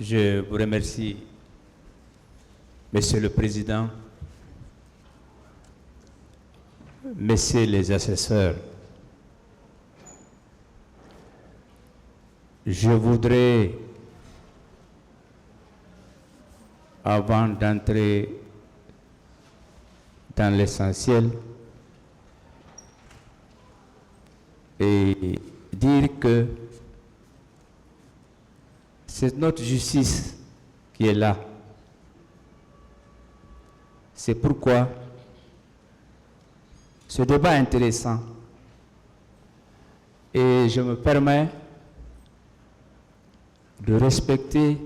Je vous remercie, Monsieur le Président, Messieurs les assesseurs. Je voudrais, avant d'entrer dans l'essentiel, et dire que c'est notre justice qui est là. C'est pourquoi ce débat est intéressant. Et je me permets de respecter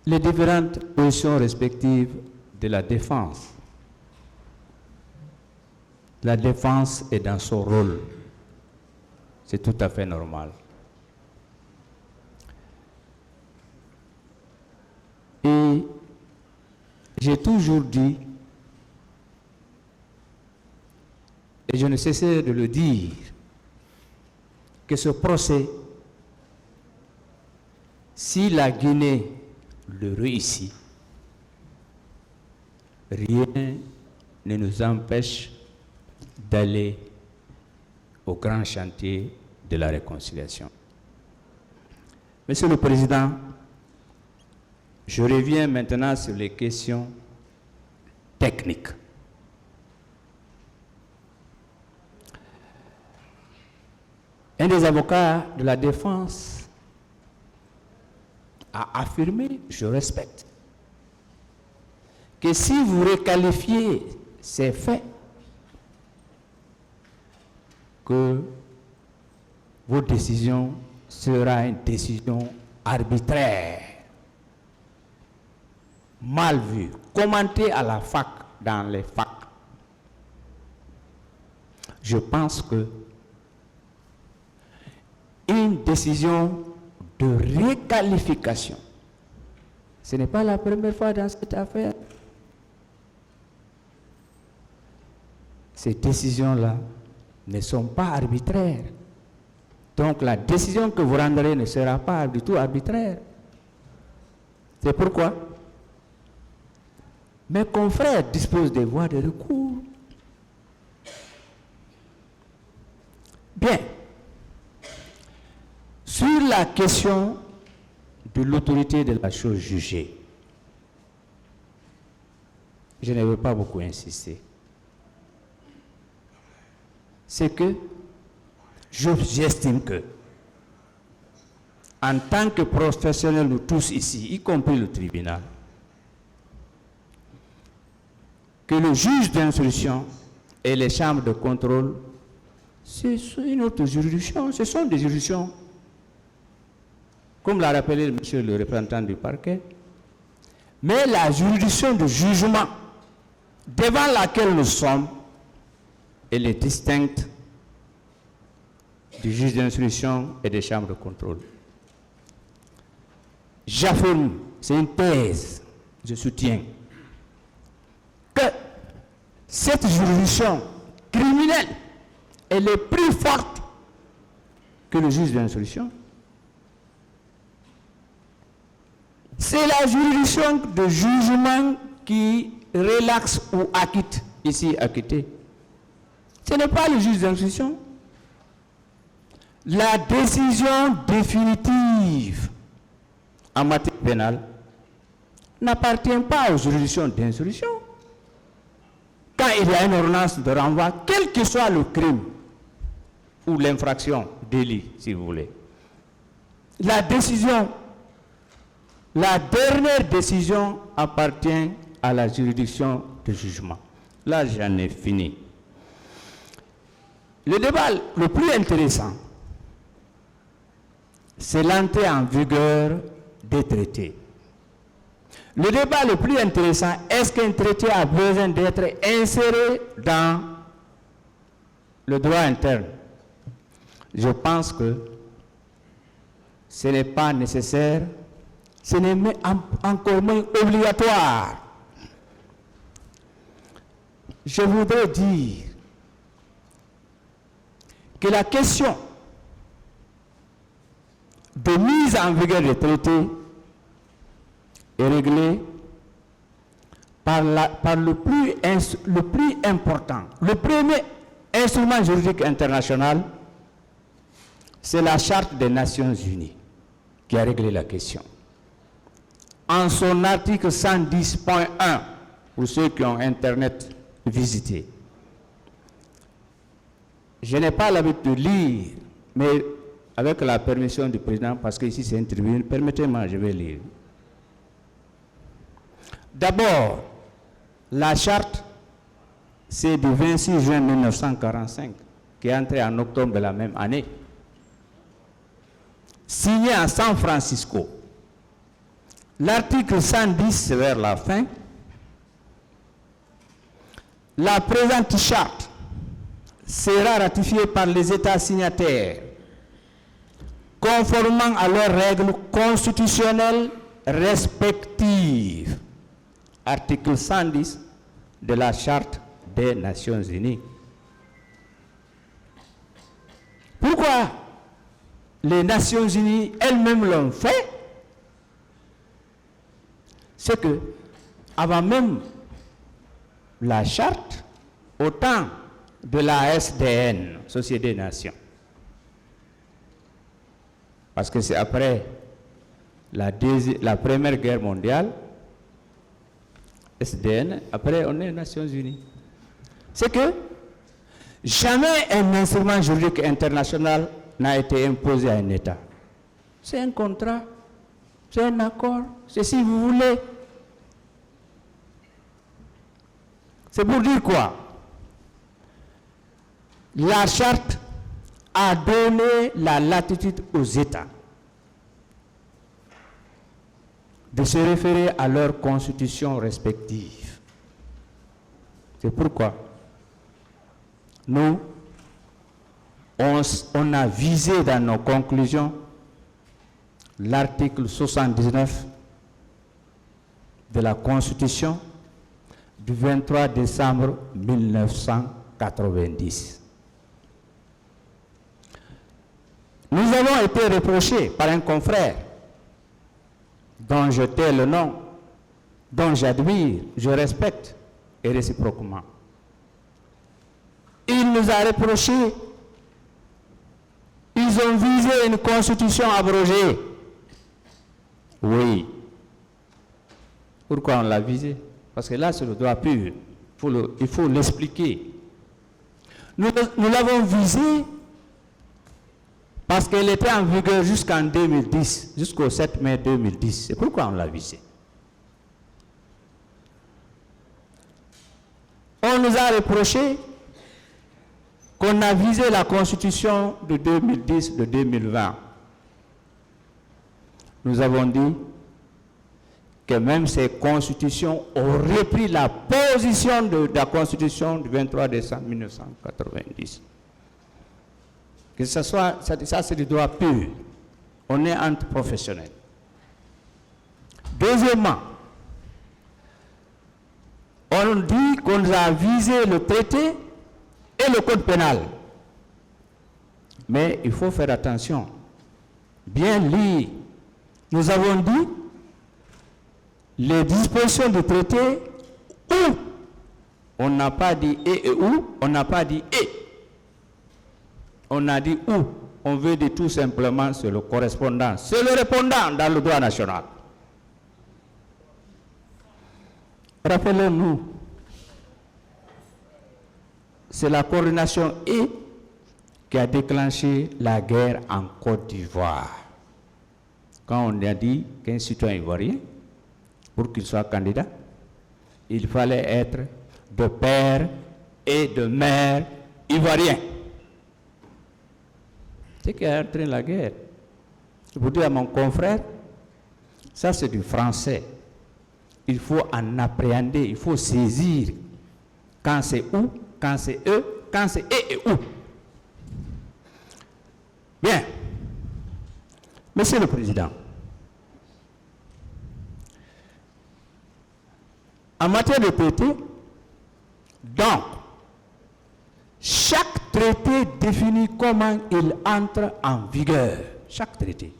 les différentes positions respectives de la défense. La défense est dans son rôle. C'est tout à fait normal. Et j'ai toujours dit, et je ne cessais de le dire, que ce procès, si la Guinée le réussit, rien ne nous empêche d'aller au grand chantier de la réconciliation. Monsieur le Président, je reviens maintenant sur les questions techniques. Un des avocats de la défense a affirmé, je respecte, que si vous requalifiez ces faits, que votre décision sera une décision arbitraire, mal vue, commentée à la fac, dans les facs. Je pense que une décision de requalification, ce n'est pas la première fois dans cette affaire. Ces décisions-là ne sont pas arbitraires. Donc la décision que vous rendrez ne sera pas du tout arbitraire. C'est pourquoi mes confrères disposent des voies de recours. Bien. Sur la question de l'autorité de la chose jugée, je ne veux pas beaucoup insister. C'est que j'estime que, en tant que professionnels, nous tous ici, y compris le tribunal, que le juge d'instruction et les chambres de contrôle, c'est une autre juridiction, ce sont des juridictions. Comme l'a rappelé monsieur le représentant du parquet, mais la juridiction de jugement devant laquelle nous sommes, elle est distincte du juge d'instruction et des chambres de contrôle. J'affirme, c'est une thèse, je soutiens, que cette juridiction criminelle, elle est plus forte que le juge d'instruction. C'est la juridiction de jugement qui relaxe ou acquitte, ici acquitté. Ce n'est pas le juge d'instruction. La décision définitive en matière pénale n'appartient pas aux juridictions d'instruction. Quand il y a une ordonnance de renvoi, quel que soit le crime ou l'infraction, délit, si vous voulez, la décision, la dernière décision appartient à la juridiction de jugement. Là, j'en ai fini. Le débat le plus intéressant, c'est l'entrée en vigueur des traités. Le débat le plus intéressant, est-ce qu'un traité a besoin d'être inséré dans le droit interne? Je pense que ce n'est pas nécessaire, ce n'est encore moins obligatoire. Je voudrais dire que la question de mise en vigueur des traités est réglée par le plus important. Le premier instrument juridique international, c'est la Charte des Nations Unies qui a réglé la question. En son article 110.1, pour ceux qui ont Internet, visitez. Je n'ai pas l'habitude de lire, mais avec la permission du président, parce que ici c'est une tribune, permettez-moi, je vais lire. D'abord, la charte, c'est du 26 juin 1945, qui est entrée en octobre de la même année, signée à San Francisco. L'article 110, c'est vers la fin. La présente charte sera ratifiée par les États signataires, conformément à leurs règles constitutionnelles respectives. Article 110 de la Charte des Nations Unies. Pourquoi les Nations Unies elles-mêmes l'ont fait? C'est que, avant même la Charte, au temps de la SDN, Société des Nations, parce que c'est après la Première Guerre mondiale, SDN, après on est aux Nations Unies. C'est que jamais un instrument juridique international n'a été imposé à un État. C'est un contrat, c'est un accord, c'est si vous voulez. C'est pour dire quoi? La charte a donné la latitude aux États de se référer à leurs constitutions respectives. C'est pourquoi nous, on a visé dans nos conclusions l'article 79 de la Constitution du 23 décembre 1990. Nous avons été reprochés par un confrère dont je tais le nom, dont j'admire, je respecte, et réciproquement. Il nous a reproché, ils ont visé une constitution abrogée. Oui. Pourquoi on l'a visé? Parce que là, c'est le droit pur. Il faut l'expliquer. Nous l'avons visé parce qu'elle était en vigueur jusqu'en 2010, jusqu'au 7 mai 2010. C'est pourquoi on l'a visé. On nous a reproché qu'on a visé la Constitution de 2010, de 2020. Nous avons dit que même ces constitutions auraient pris la position de la Constitution du 23 décembre 1990. Que ce soit, ça c'est du droit pur. On est entre professionnels. Deuxièmement, on dit qu'on a visé le traité et le code pénal. Mais il faut faire attention. Bien lire. Nous avons dit les dispositions du traité où on n'a pas dit et où, on n'a pas dit et. On a dit où. On veut dire tout simplement c'est le correspondant, c'est le répondant dans le droit national. Rappelons-nous, c'est la coordination et qui a déclenché la guerre en Côte d'Ivoire. Quand on a dit qu'un citoyen ivoirien, pour qu'il soit candidat, il fallait être de père et de mère ivoirien. C'est qui a entraîné la guerre. Je vous dis à mon confrère, ça c'est du français. Il faut en appréhender, il faut saisir quand c'est où, quand c'est eux, quand c'est et où. Bien. Monsieur le Président, en matière de traité, donc, chaque traité définit comment il entre en vigueur. Chaque traité.